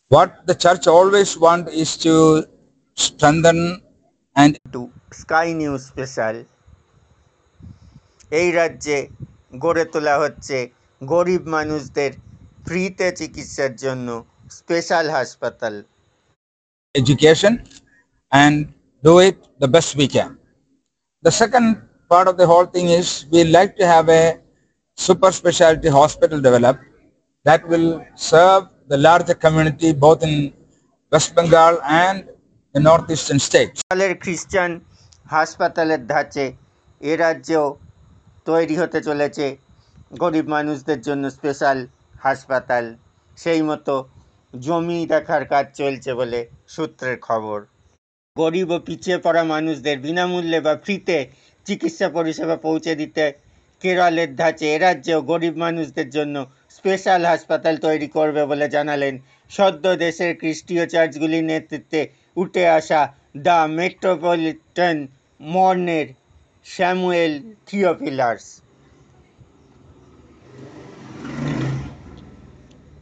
What the church always wants is to strengthen and to sky news special. এই রাজ্যে গড়ে তোলা হচ্ছে গরিব মানুষদের ফ্রিতে চিকিৎসার জন্য স্পেশাল হাসপাতাল। education and do it the best we can. The second part of the whole thing is we like to have a super specialty hospital developed that will serve the larger community both in West Bengal and the northeastern states. খ্রিস্টান হাসপাতালের ধাঁচে এ রাজ্যেও তৈরি হতে চলেছে গরিব মানুষদের জন্য special হাসপাতাল। সেই মতো জমি দেখার কাজ চলছে বলে সূত্রের খবর। গরিব ও পিছিয়ে পড়া মানুষদের বিনামূল্যে বা ফ্রিতে চিকিৎসা পরিষেবা পৌঁছে দিতে কেরলের ধাঁচে এ রাজ্যেও গরিব মানুষদের জন্য স্পেশাল হাসপাতাল তৈরি করবে বলে জানালেন সদ্য দেশের খ্রিস্টীয় চার্চগুলির নেতৃত্বে উঠে আসা দ্য মেট্রোপলিটন মর্নের স্যামুয়েল থিওফিলাস।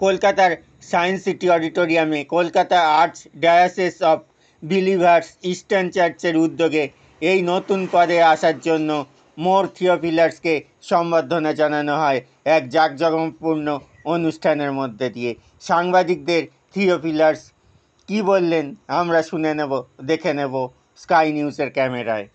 কলকাতার সায়েন্স সিটি অডিটোরিয়ামে Kolkata arch diocese of believers eastern চার্চের উদ্যোগে এই নতুন পদে আসার জন্য মোর থিওফিলাসকে সম্বর্ধনা জানানো হয় এক জাঁকজমকপূর্ণ অনুষ্ঠানের মধ্যে দিয়ে। সাংবাদিকদের থিওফিলাস কী বললেন আমরা শুনে নেব, দেখে নেব স্কাই নিউজের ক্যামেরায়।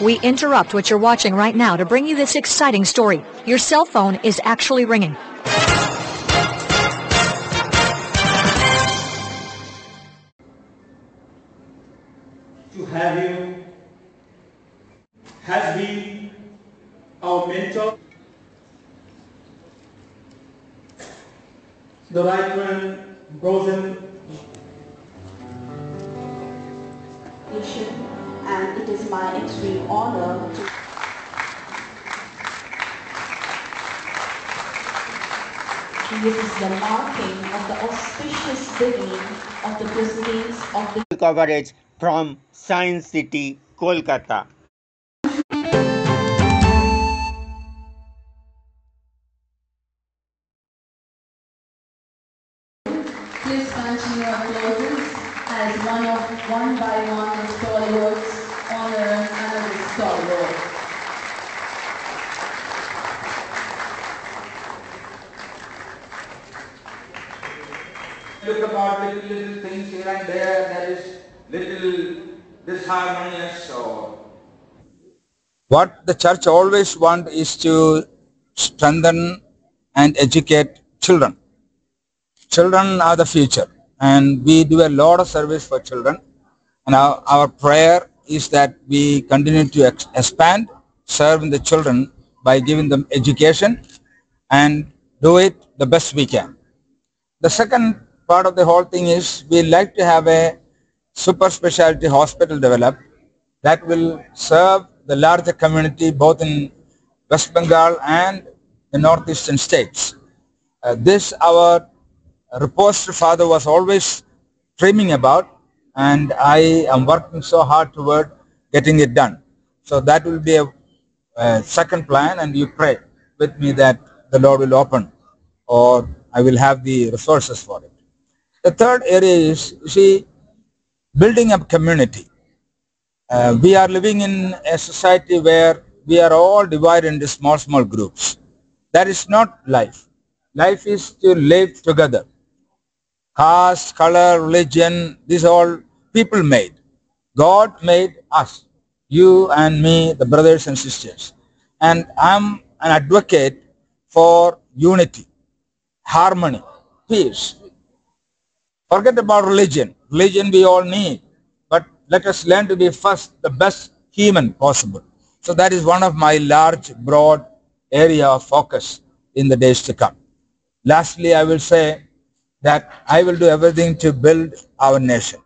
We interrupt what you're watching right now to bring you this exciting story. Your cell phone is actually ringing. To have you has been our mentor, the right one, Brosen. And it is my extreme honor to this is the marking of the auspicious beginning of the proceedings of the coverage from Science City, Kolkata. Please continue applauses as one by one the stalwarts honor another stalwart. Look about little things here and there that is little disharmonious or what the church always wants is to strengthen and educate children. Children are the future and we do a lot of service for children, and our prayer is that we continue to expand serving the children by giving them education and do it the best we can. The second part of the whole thing is we like to have a super specialty hospital developed that will serve the larger community both in West Bengal and the northeastern states. This our repository father was always dreaming about, and I am working so hard toward getting it done. So that will be a second plan, and you pray with me that the Lord will open or I will have the resources for it. The third area is, you see, building up community. We are living in a society where we are all divided into small groups. That is not life. Life is to live together. Caste, color, religion, these all people made. God made us, you and me, the brothers and sisters. And I'm an advocate for unity, harmony, peace. Forget about religion. Religion we all need. But let us learn to be first the best human possible. So that is one of my large, broad area of focus in the days to come. Lastly, I will say that I will do everything to build our nation.